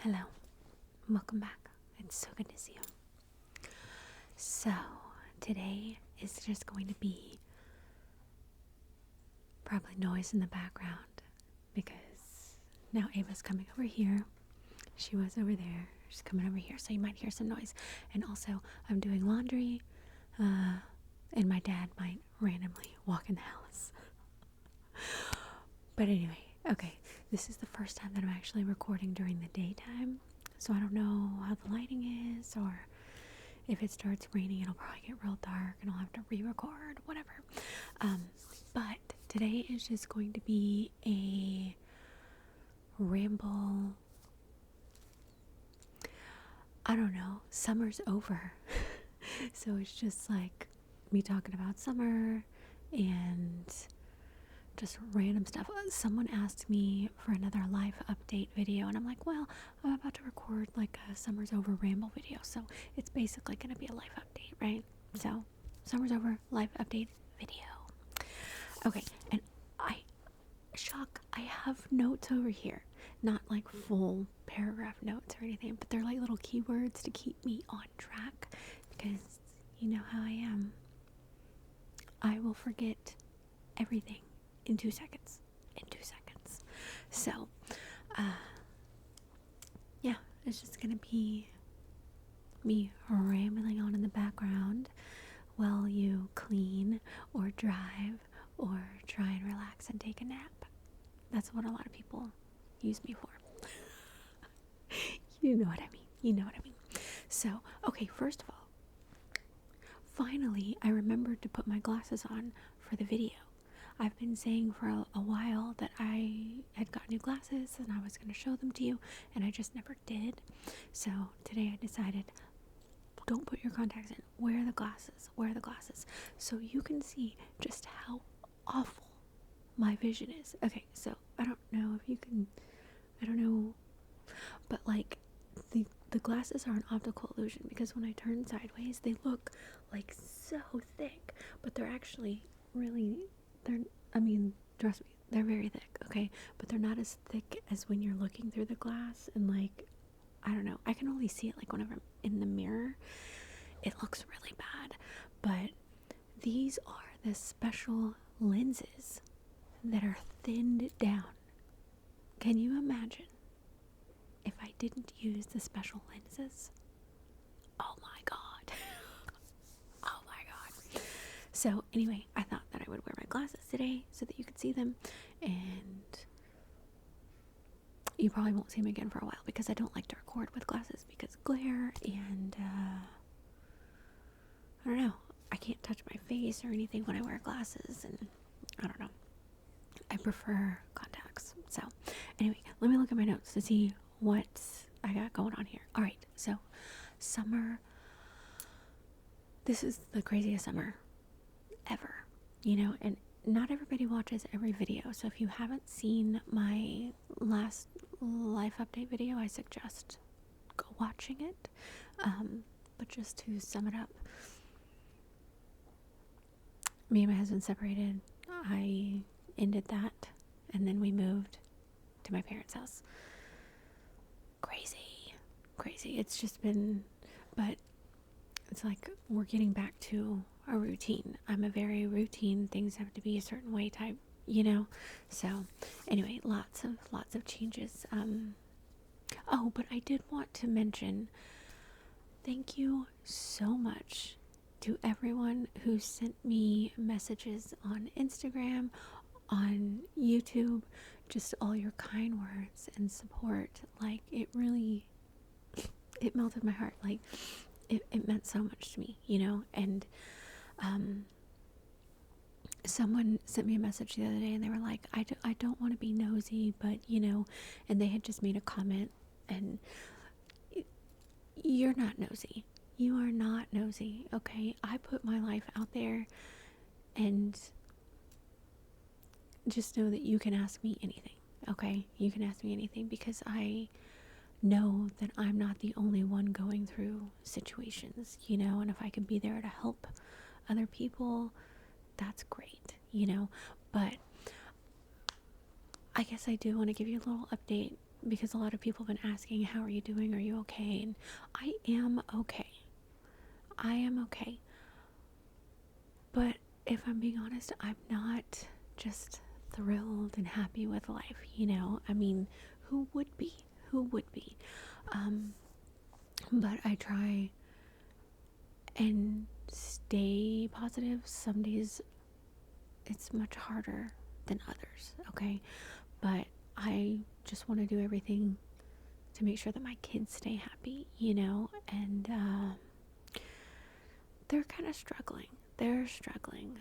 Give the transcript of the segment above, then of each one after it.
Hello, welcome back. It's so good to see you. So, today is just going to be probably noise in the background because now Ava's coming over here. She was over there. She's coming over here, so you might hear some noise. And also, I'm doing laundry, and my dad might randomly walk in the house. But anyway, okay, this is the first time that I'm actually recording during the daytime, so I don't know how the lighting is, or if it starts raining, it'll probably get real dark and I'll have to re-record, whatever. But today is just going to be a ramble. I don't know, summer's over. So it's just like me talking about summer and just random stuff. Someone asked me for another life update video, and I'm like, well, I'm about to record like a summer's over ramble video, so it's basically gonna be a life update, right? So summer's over life update video. Okay, and I have notes over here, not like full paragraph notes or anything, but they're like little keywords to keep me on track, because you know how I am. I will forget everything in 2 seconds. So, yeah, it's just gonna be me rambling on in the background while you clean or drive or try and relax and take a nap. That's what a lot of people use me for. You know what I mean. So, okay, first of all, finally I remembered to put my glasses on for the video. I've been saying for a while that I had got new glasses and I was going to show them to you, and I just never did. So today I decided, don't put your contacts in, wear the glasses, so you can see just how awful my vision is. Okay, so I don't know, but like the glasses are an optical illusion, because when I turn sideways they look like so thick, but they're actually trust me, they're very thick, okay? But they're not as thick as when you're looking through the glass, and like, I don't know, I can only see it like whenever I'm in the mirror. It looks really bad, but these are the special lenses that are thinned down. Can you imagine if I didn't use the special lenses? Oh my god. Oh my god. So anyway, I thought that I would wear my glasses today so that you could see them, and you probably won't see them again for a while, because I don't like to record with glasses because glare, and I don't know, I can't touch my face or anything when I wear glasses, and I don't know, I prefer contacts. So anyway, let me look at my notes to see what I got going on here. Alright, so summer, this is the craziest summer ever, and not everybody watches every video, so if you haven't seen my last life update video, I suggest go watching it. But just to sum it up, me and my husband separated. I ended that, and then we moved to my parents' house. Crazy. It's just been, but it's like we're getting back to a routine. I'm a very routine, things have to be a certain way type, so anyway, lots of changes. But I did want to mention, thank you so much to everyone who sent me messages on Instagram, on YouTube, just all your kind words and support. Like, it really, it melted my heart. Like, it meant so much to me, and someone sent me a message the other day, and they were like, I don't want to be nosy, but and they had just made a comment, and you're not nosy. You are not nosy, okay? I put my life out there, and just know that you can ask me anything, okay? You can ask me anything, because I know that I'm not the only one going through situations, and if I can be there to help other people, that's great, but I guess I do want to give you a little update because a lot of people have been asking, how are you doing? Are you okay? And I am okay. I am okay. But if I'm being honest, I'm not just thrilled and happy with life, you know? I mean, who would be? Who would be? But I try and stay positive. Some days it's much harder than others, okay? But I just want to do everything to make sure that my kids stay happy, you know? And they're kind of struggling. They're struggling.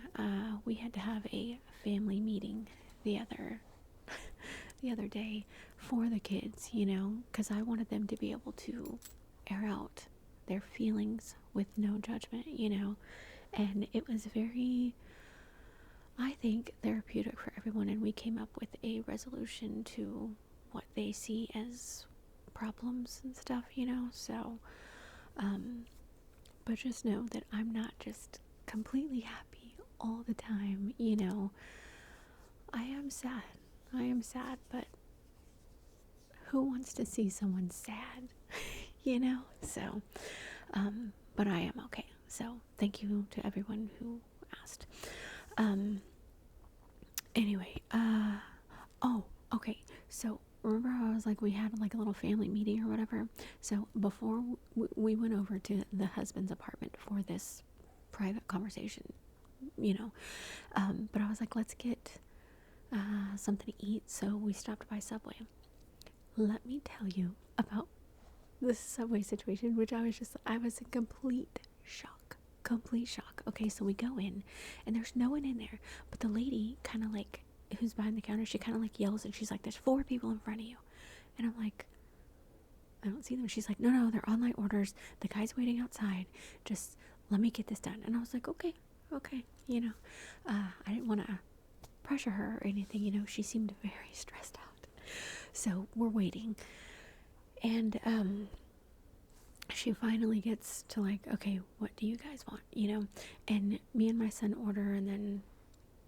We had to have a family meeting the other day for the kids, you know, because I wanted them to be able to air out their feelings with no judgment, you know. And it was very, I think, therapeutic for everyone. And we came up with a resolution to what they see as problems and stuff, you know. So, but just know that I'm not just completely happy all the time, you know. I am sad. I am sad, but who wants to see someone sad? You know? So, but I am okay. So, thank you to everyone who asked. Anyway, oh, okay. So, remember how I was like, we had like a little family meeting or whatever? So, before we went over to the husband's apartment for this private conversation, you know, but I was like, let's get something to eat. So, we stopped by Subway. Let me tell you about this Subway situation, which I was in complete shock. Okay, so we go in and there's no one in there, but the lady kind of like, who's behind the counter, she kind of like yells and she's like, there's 4 people in front of you. And I'm like, I don't see them. She's like, no, they're online orders. The guy's waiting outside. Just let me get this done. And I was like, okay, you know. I didn't want to pressure her or anything, you know. She seemed very stressed out. So we're waiting. And she finally gets to like, okay, what do you guys want, you know? And me and my son order, and then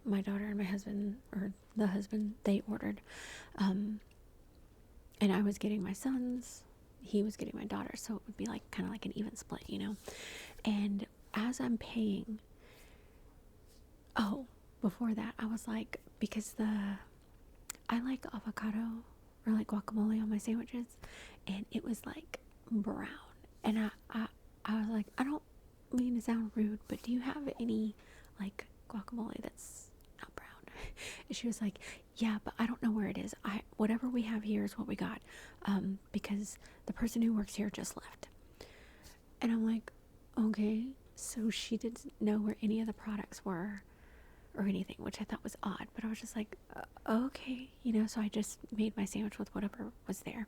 my daughter and my husband, or the husband, they ordered. And I was getting my son's, he was getting my daughter, so it would be like kind of like an even split, you know? And as I'm paying, before that, I was like, because I like avocado or like guacamole on my sandwiches, and it was like brown. And I was like, I don't mean to sound rude, but do you have any like guacamole that's not brown? And she was like, yeah, but I don't know where it is. Whatever we have here is what we got, because the person who works here just left. And I'm like, okay. So she didn't know where any of the products were or anything, which I thought was odd, but I was just like, okay, you know. So I just made my sandwich with whatever was there.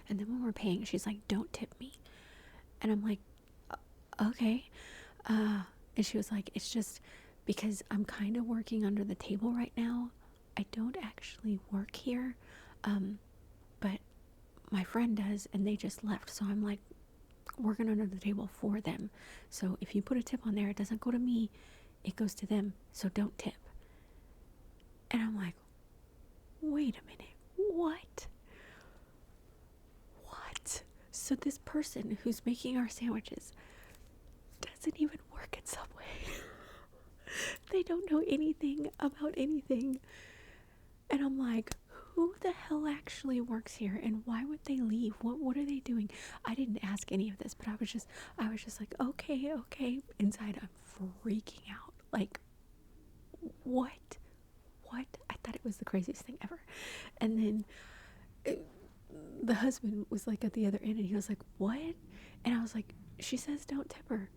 And then when we're paying, she's like, don't tip me. And I'm like, okay. And she was like, it's just because I'm kind of working under the table right now. I don't actually work here, but my friend does, and they just left. So I'm like working under the table for them. So if you put a tip on there, it doesn't go to me, it goes to them. So don't tip. And I'm like, wait a minute, what? So this person who's making our sandwiches doesn't even work at Subway. They don't know anything about anything. And I'm like, who the hell actually works here, and why would they leave? What are they doing? I didn't ask any of this, but I was just like, okay. Inside I'm freaking out. Like, what? I thought it was the craziest thing ever. And then the husband was like at the other end, and he was like, what? And I was like, she says don't tip her.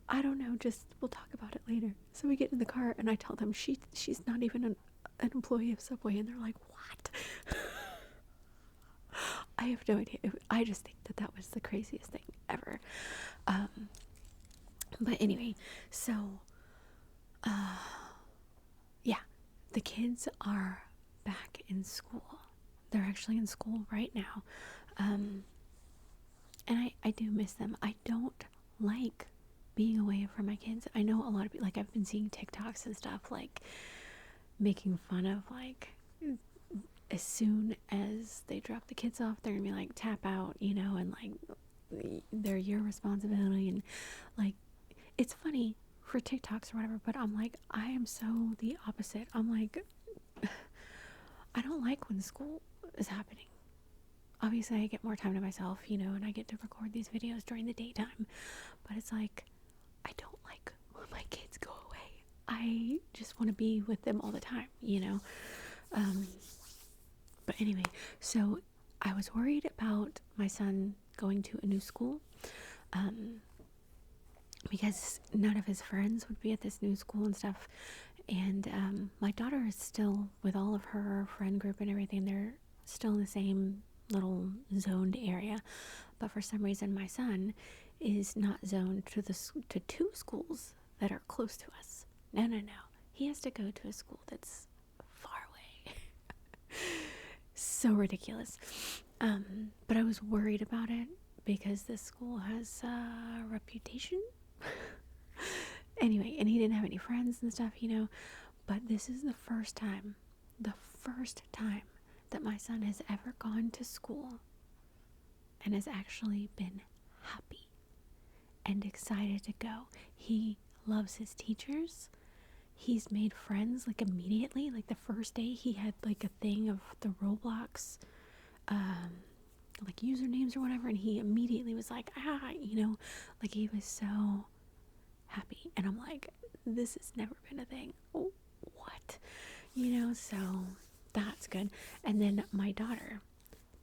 I don't know, just we'll talk about it later. So we get in the car, and I tell them she's not even an employee of Subway, and they're like, what? I have no idea. I just think that was the craziest thing ever. But anyway, so yeah, the kids are back in school. They're actually in school right now. And I do miss them. I don't like being away from my kids. I know a lot of people, like, I've been seeing TikToks and stuff, like, making fun of, like, as soon as they drop the kids off, they're gonna be like, tap out, and like they're your responsibility. And like, it's funny for TikToks or whatever, but I'm like, I am so the opposite. I'm like, I don't like when school is happening. Obviously I get more time to myself, and I get to record these videos during the daytime, but it's like, I don't like when my kids go away. I just want to be with them all the time, but anyway, so I was worried about my son going to a new school, because none of his friends would be at this new school and stuff. And my daughter is still with all of her friend group and everything. They're still in the same little zoned area, but for some reason my son is not zoned to two schools that are close to us. No, he has to go to a school that's far away. So ridiculous. But I was worried about it because this school has a reputation. Anyway, and he didn't have any friends and stuff, but this is the first time that my son has ever gone to school and has actually been happy and excited to go. He loves his teachers. He's made friends like immediately. Like the first day he had like a thing of the Roblox like usernames or whatever, and he immediately was like, like he was so happy. And I'm like, this has never been a thing. Oh, what? So that's good. And then my daughter,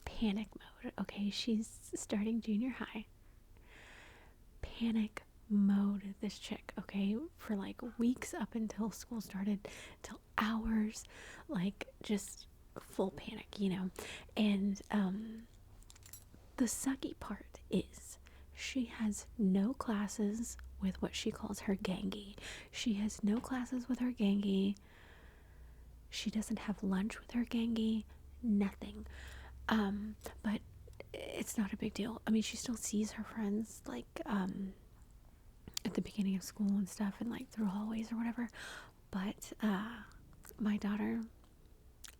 panic mode. Okay, she's starting junior high. Panic mode, this chick, okay, for like weeks up until school started, till hours, like just full panic, and the sucky part is she has no classes with what she calls her gangie. She has no classes with her gangie. She doesn't have lunch with her gangie. Nothing. But it's not a big deal. I mean, she still sees her friends like at the beginning of school and stuff, and like through hallways or whatever. But my daughter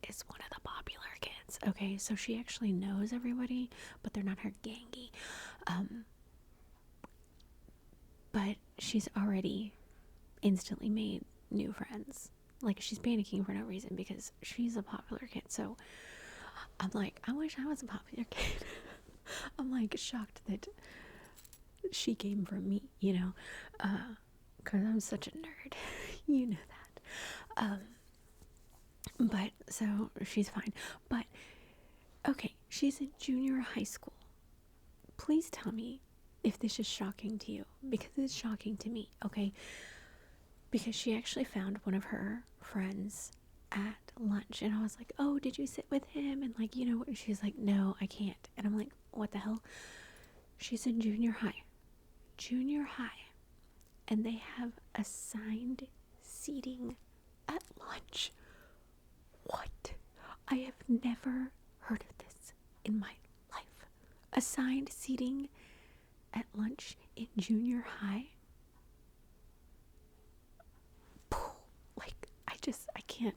is one of the popular kids. Okay, so she actually knows everybody, but they're not her gangie. But she's already instantly made new friends. Like, she's panicking for no reason because she's a popular kid. So I'm like, I wish I was a popular kid. I'm like shocked that she came from me, because I'm such a nerd. You know that. But so she's fine. But okay, she's in junior high school. Please tell me if this is shocking to you, because it's shocking to me, okay? Because she actually found one of her friends at lunch, and I was like, oh, did you sit with him? And like, she's like, no, I can't. And I'm like, what the hell? She's in junior high, and they have assigned seating at lunch. What? I have never heard of this in my life. Assigned seating at lunch in junior high? Like, I can't.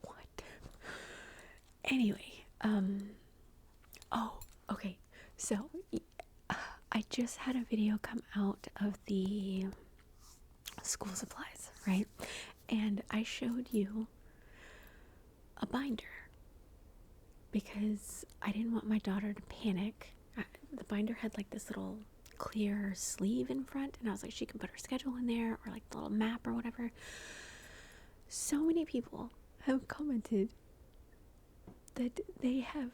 What? Anyway, oh, okay. So, I just had a video come out of the school supplies, right? And I showed you a binder because I didn't want my daughter to panic. The binder had like this little clear sleeve in front, and I was like, she can put her schedule in there, or like the little map or whatever. So many people have commented that they have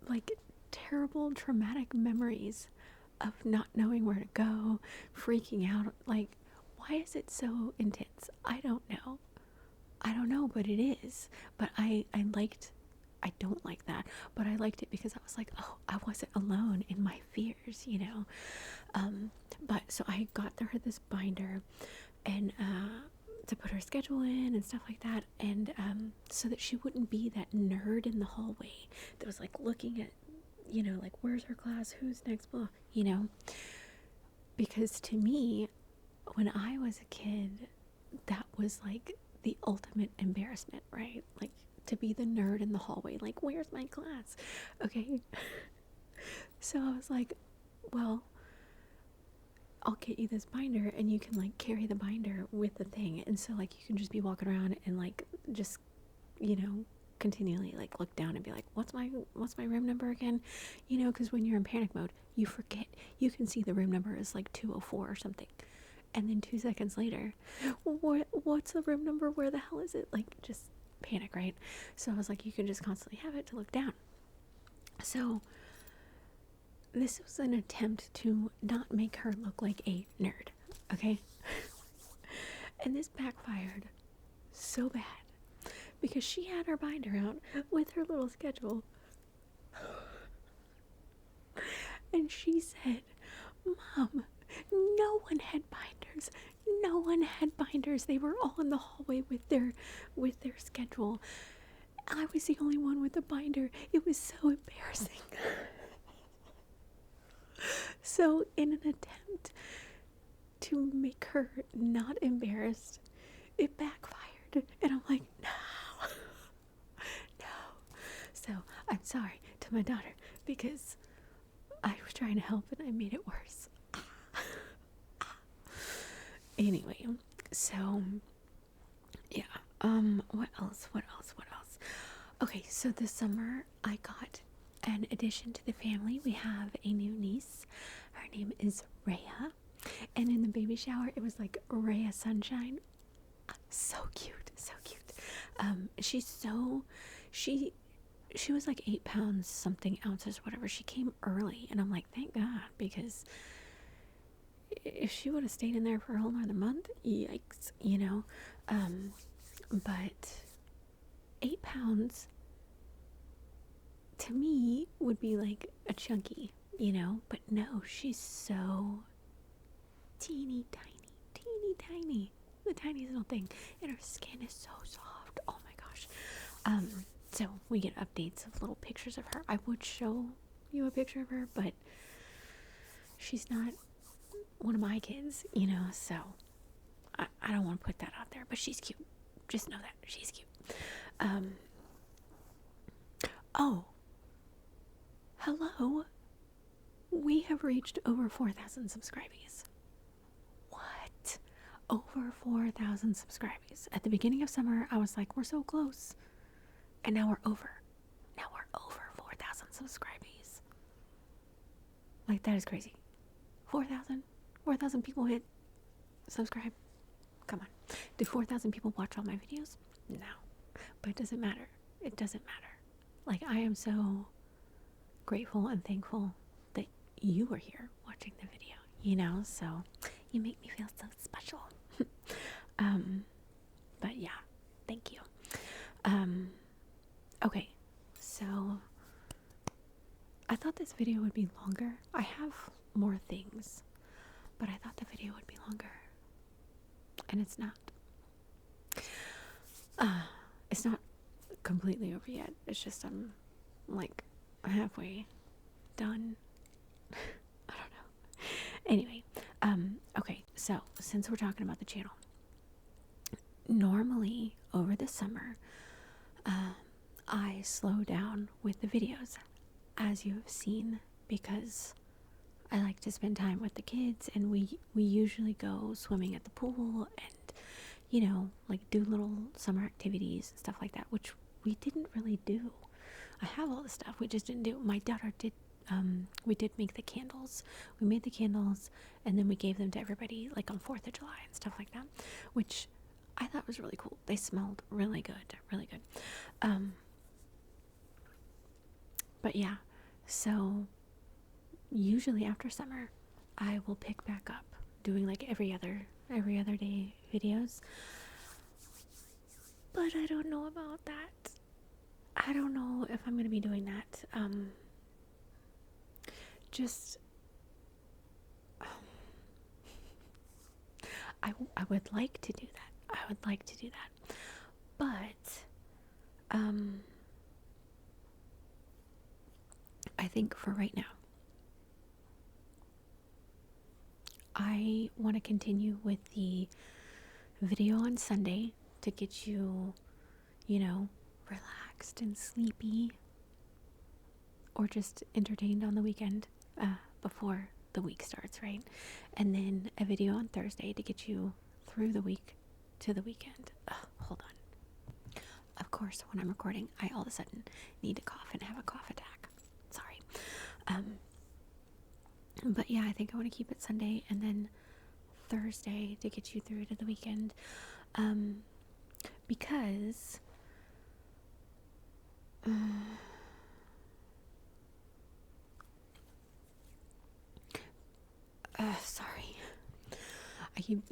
like terrible traumatic memories of not knowing where to go, freaking out. Like, why is it so intense? I don't know, but it is. But I don't like that, but I liked it because I was like, oh, I wasn't alone in my fears, but so I got her this binder, and to put her schedule in and stuff like that, and so that she wouldn't be that nerd in the hallway that was like looking at, like, where's her class, who's next, blah, because to me, when I was a kid, that was like the ultimate embarrassment, right? Like, to be the nerd in the hallway. Like, where's my class? Okay. So I was like, well, I'll get you this binder and you can like carry the binder with the thing. And so like you can just be walking around and like just, you know, continually like look down and be like, what's my room number again? You know, because when you're in panic mode, you forget. You can see the room number is like 204 or something. And then 2 seconds later, what's the room number? Where the hell is it? Like, just panic, right? So I was like, you can just constantly have it to look down. So this was an attempt to not make her look like a nerd, okay? And this backfired so bad because she had her binder out with her little schedule. And she said, Mom, no one had binders. No one had binders. They were all in the hallway with their schedule. I was the only one with a binder. It was so embarrassing. So in an attempt to make her not embarrassed, it backfired. And I'm like, no. So I'm sorry to my daughter because I was trying to help and I made it worse. Anyway, so yeah, what else? Okay, so this summer I got an addition to the family. We have a new niece. Her name is Rhea, and in the baby shower it was like Rhea Sunshine. So cute. She was like 8 pounds something ounces, whatever. She came early, and I'm like, thank God, because if she would have stayed in there for a whole nother month, yikes, you know. But 8 pounds to me would be like a chunky, you know. But no, she's so teeny tiny, the tiniest little thing, and her skin is so soft. Oh my gosh. So we get updates of little pictures of her. I would show you a picture of her, but she's not one of my kids, you know, so I don't want to put that out there, but she's cute. Just know that she's cute. Oh, hello. We have reached over 4,000 subscribers. What? Over 4,000 subscribers. At the beginning of summer, I was like, we're so close. And now we're over. 4,000 subscribers. Like, that is crazy. 4,000 people hit subscribe. Come on. Do 4,000 people watch all my videos? No. But it doesn't matter. Like, I am so grateful and thankful that you were here watching the video, you know? So you make me feel so special. But yeah, thank you. Okay, so I thought this video would be longer. I have more things, but I thought the video would be longer, and it's not. It's not completely over yet. It's just I'm like halfway done. I don't know. Anyway, okay, so since we're talking about the channel, normally over the summer, I slow down with the videos, as you have seen, because I like to spend time with the kids, and we usually go swimming at the pool and, you know, like do little summer activities and stuff like that, which we didn't really do. I have all the stuff, we just didn't do. My daughter did, we did make the candles. We made the candles, and then we gave them to everybody, like on 4th of July and stuff like that, which I thought was really cool. They smelled really good. But yeah, so usually after summer, I will pick back up doing like every other day videos. But I don't know about that. I don't know if I'm gonna be doing that. I would like to do that. But I think for right now, I want to continue with the video on Sunday to get you, you know, relaxed relaxed and sleepy, or just entertained on the weekend before the week starts, right? And then a video on Thursday to get you through the week to the weekend. Hold on. Of course, when I'm recording, I all of a sudden need to cough and have a cough attack. Sorry. But yeah, I think I want to keep it Sunday and then Thursday to get you through to the weekend. Because sorry. I keep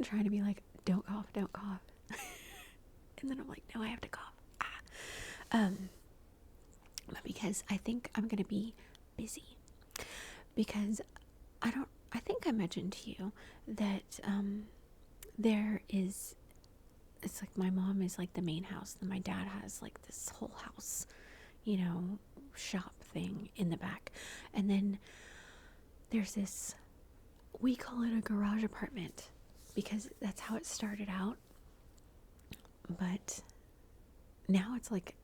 trying to be like, don't cough, don't cough. And then I'm like, no, I have to cough. But because I think I'm going to be busy. Because I think I mentioned to you that it's like my mom is like the main house, and my dad has like this whole house, shop thing in the back. And then there's this, we call it a garage apartment because that's how it started out. But now it's like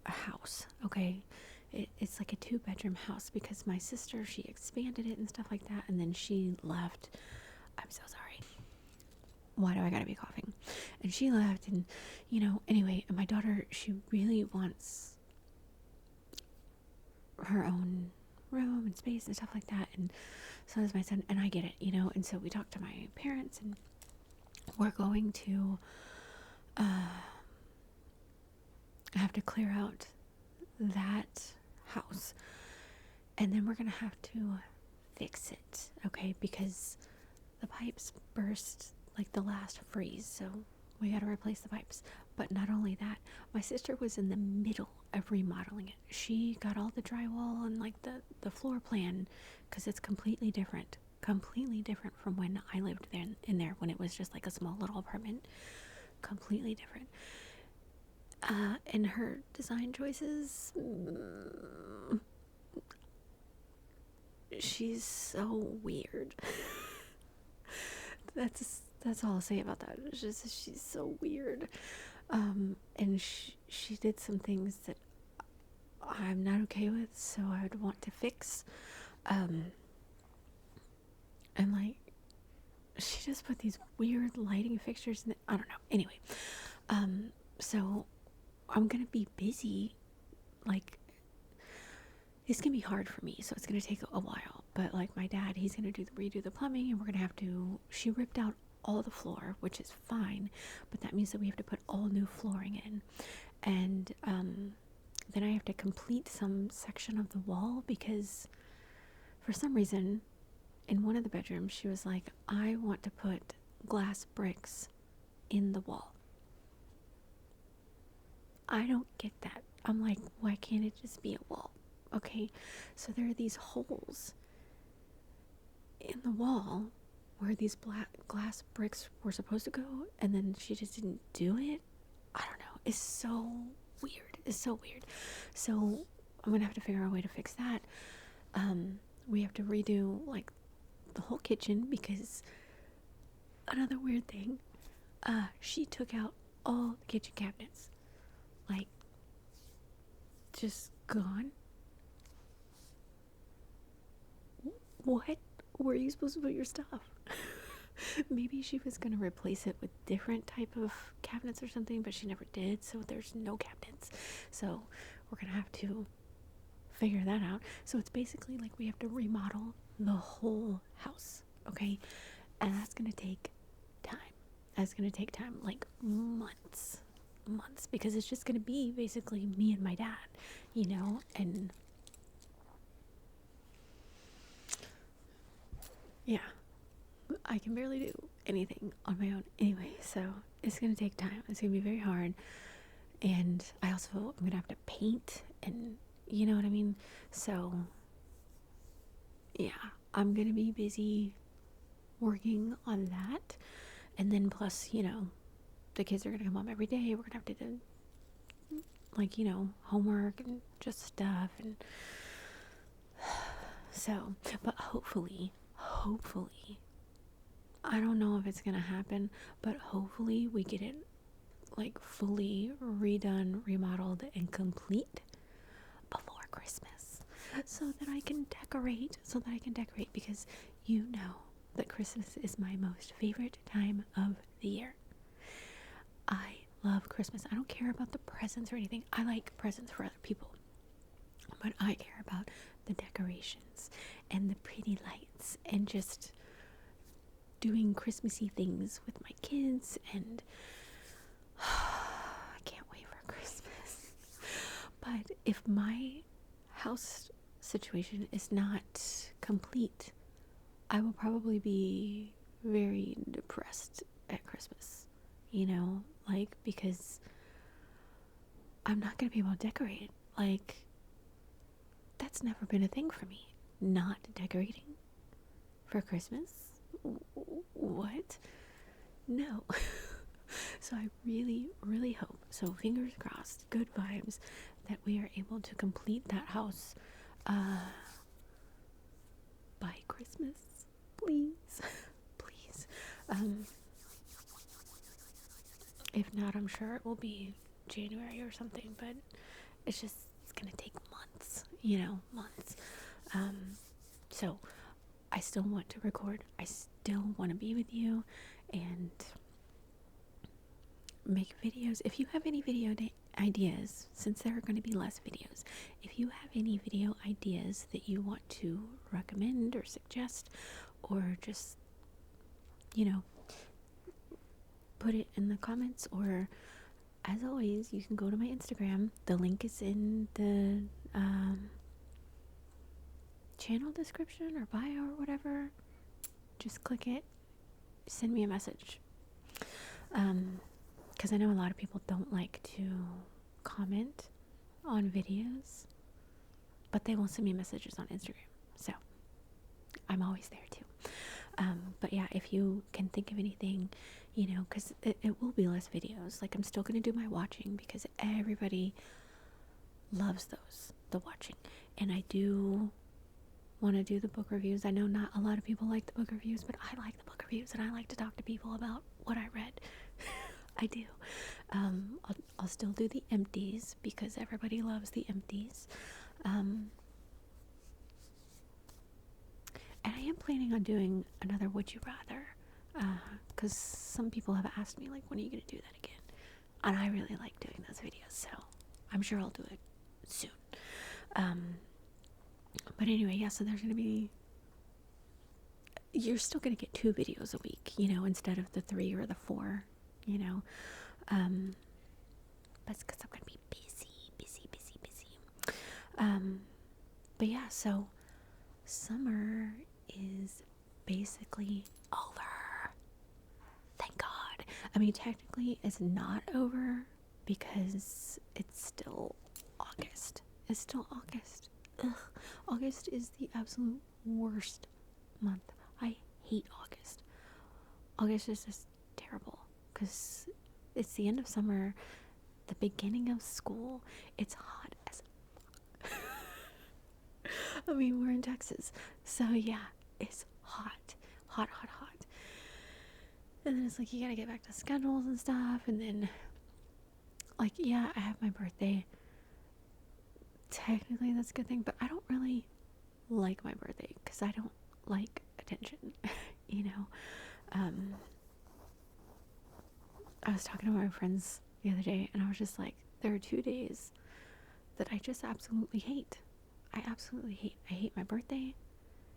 a house, okay? It's like a 2-bedroom house because my sister, she expanded it and stuff like that, and then she left. I'm so sorry. Why do I gotta be coughing? And she left, and anyway, and my daughter, she really wants her own room and space and stuff like that, and so does my son, and I get it, and so we talked to my parents, and we're going to have to clear out that house, and then we're gonna have to fix it, okay, because the pipes burst like the last freeze, so we gotta replace the pipes. But not only that, my sister was in the middle of remodeling it. She got all the drywall and like the floor plan, because it's completely different from when I lived there in there when it was just like a small little apartment. Completely different. And her design choices, she's so weird. That's all I'll say about that. It's just, she's so weird. And she did some things that I'm not okay with, so I would want to fix. And like, she just put these weird lighting fixtures in I don't know. Anyway, so I'm gonna be busy. Like, it's gonna be hard for me, so it's gonna take a while. But like my dad, he's gonna redo the plumbing, and we're gonna have to. She ripped out all the floor, which is fine, but that means that we have to put all new flooring in, and then I have to complete some section of the wall because for some reason in one of the bedrooms she was like, I want to put glass bricks in the wall. I don't get that. I'm like, why can't it just be a wall? Okay, so there are these holes in the wall where these black glass bricks were supposed to go, and then she just didn't do it. I don't know. It's so weird. So I'm gonna have to figure out a way to fix that. We have to redo like the whole kitchen because another weird thing, she took out all the kitchen cabinets, like just gone. What? Where are you supposed to put your stuff? Maybe she was gonna replace it with different type of cabinets or something, but she never did, so there's no cabinets. So we're gonna have to figure that out. So it's basically like we have to remodel the whole house, okay? And that's gonna take time. Like months, because it's just gonna be basically me and my dad, and yeah, I can barely do anything on my own anyway, so it's gonna take time. It's gonna be very hard, and I'm gonna have to paint, and you know what I mean. So yeah, I'm gonna be busy working on that, and then plus, the kids are gonna come home every day. We're gonna have to do like, homework and just stuff, and so, but hopefully, I don't know if it's gonna happen, but hopefully we get it like fully redone, remodeled, and complete before Christmas, so that I can decorate, because you know that Christmas is my most favorite time of the year. I love Christmas. I don't care about the presents or anything. I like presents for other people, but I care about the decorations and the pretty lights and just doing Christmassy things with my kids, and I can't wait for Christmas. But if my house situation is not complete, I will probably be very depressed at Christmas, like, because I'm not going to be able to decorate. Like, that's never been a thing for me, not decorating for Christmas. What? No. So I really, really hope, so fingers crossed, good vibes, that we are able to complete that house by Christmas. Please. Please. If not, I'm sure it will be January or something, but it's gonna take months, months. So I still want to record. I still want to be with you and make videos. If you have any video ideas, since there are going to be less videos, if you have any video ideas that you want to recommend or suggest, or just, put it in the comments, or as always, you can go to my Instagram. The link is in the channel description or bio or whatever. Just click it, send me a message, because I know a lot of people don't like to comment on videos, but they will send me messages on Instagram, so I'm always there too. But yeah, if you can think of anything, because it will be less videos. Like, I'm still going to do my watching, because everybody loves the watching, and I do want to do the book reviews. I know not a lot of people like the book reviews, but I like the book reviews, and I like to talk to people about what I read. I do. I'll still do the empties, because everybody loves the empties. And I am planning on doing another Would You Rather, because some people have asked me, like, when are you going to do that again? And I really like doing those videos, so I'm sure I'll do it soon. But anyway, yeah, so there's going to be, you're still going to get 2 videos a week, instead of the 3 or the 4, but it's because I'm going to be busy. But yeah, so summer is basically over. Thank God. I mean, technically it's not over, because it's still August. It's still August. Ugh. August is the absolute worst month. I hate August. August is just terrible, because it's the end of summer, the beginning of school. It's hot as I mean, we're in Texas, so yeah, it's hot. And then it's like, you gotta get back to schedules and stuff, and then, like, yeah, I have my birthday. Technically, that's a good thing, but I don't really like my birthday, because I don't like attention, I was talking to my friends the other day, and I was just like, there are 2 days that I just absolutely hate. I hate my birthday,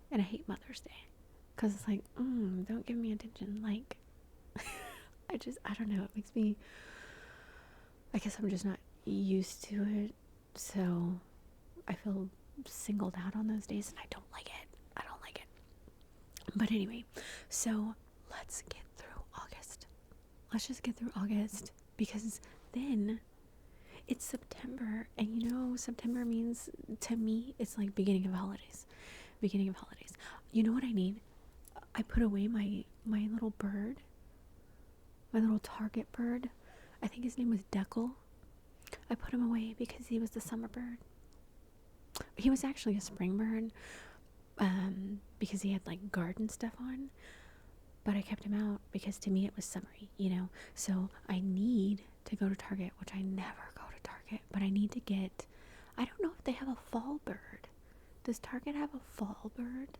and I hate Mother's Day, because it's like, don't give me attention. Like, I don't know, it makes me, I guess I'm just not used to it, so I feel singled out on those days, and I don't like it. But anyway, so let's get through August. Let's just get through August, because then it's September, and September means, to me, it's like beginning of holidays. You know what I need? I put away my little bird, my little target bird. I think his name was Deckel. I put him away because he was the summer bird. He was actually a spring bird, because he had like garden stuff on, but I kept him out because to me it was summery, So I need to go to Target, which I never go to Target, but I need to get, I don't know if they have a fall bird. Does Target have a fall bird?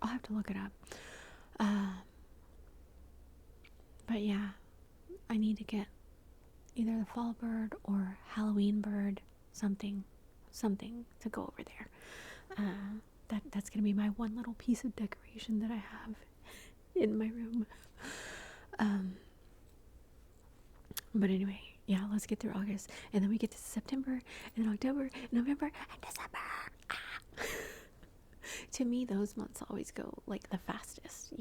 I'll have to look it up. But yeah, I need to get either the fall bird or Halloween bird, something to go over there. That's gonna be my one little piece of decoration that I have in my room. But anyway, yeah, let's get through August, and then we get to September, and then October, November, and December. To me, those months always go like the fastest,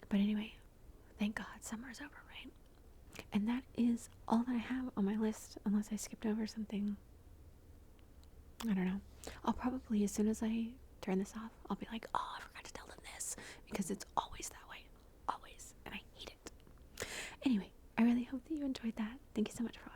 But anyway, thank God summer's over, right? And that is all that I have on my list, unless I skipped over something. I don't know. I'll probably, as soon as I turn this off, I'll be like, oh, I forgot to tell them this, because it's always that way. Always. And I hate it. Anyway, I really hope that you enjoyed that. Thank you so much for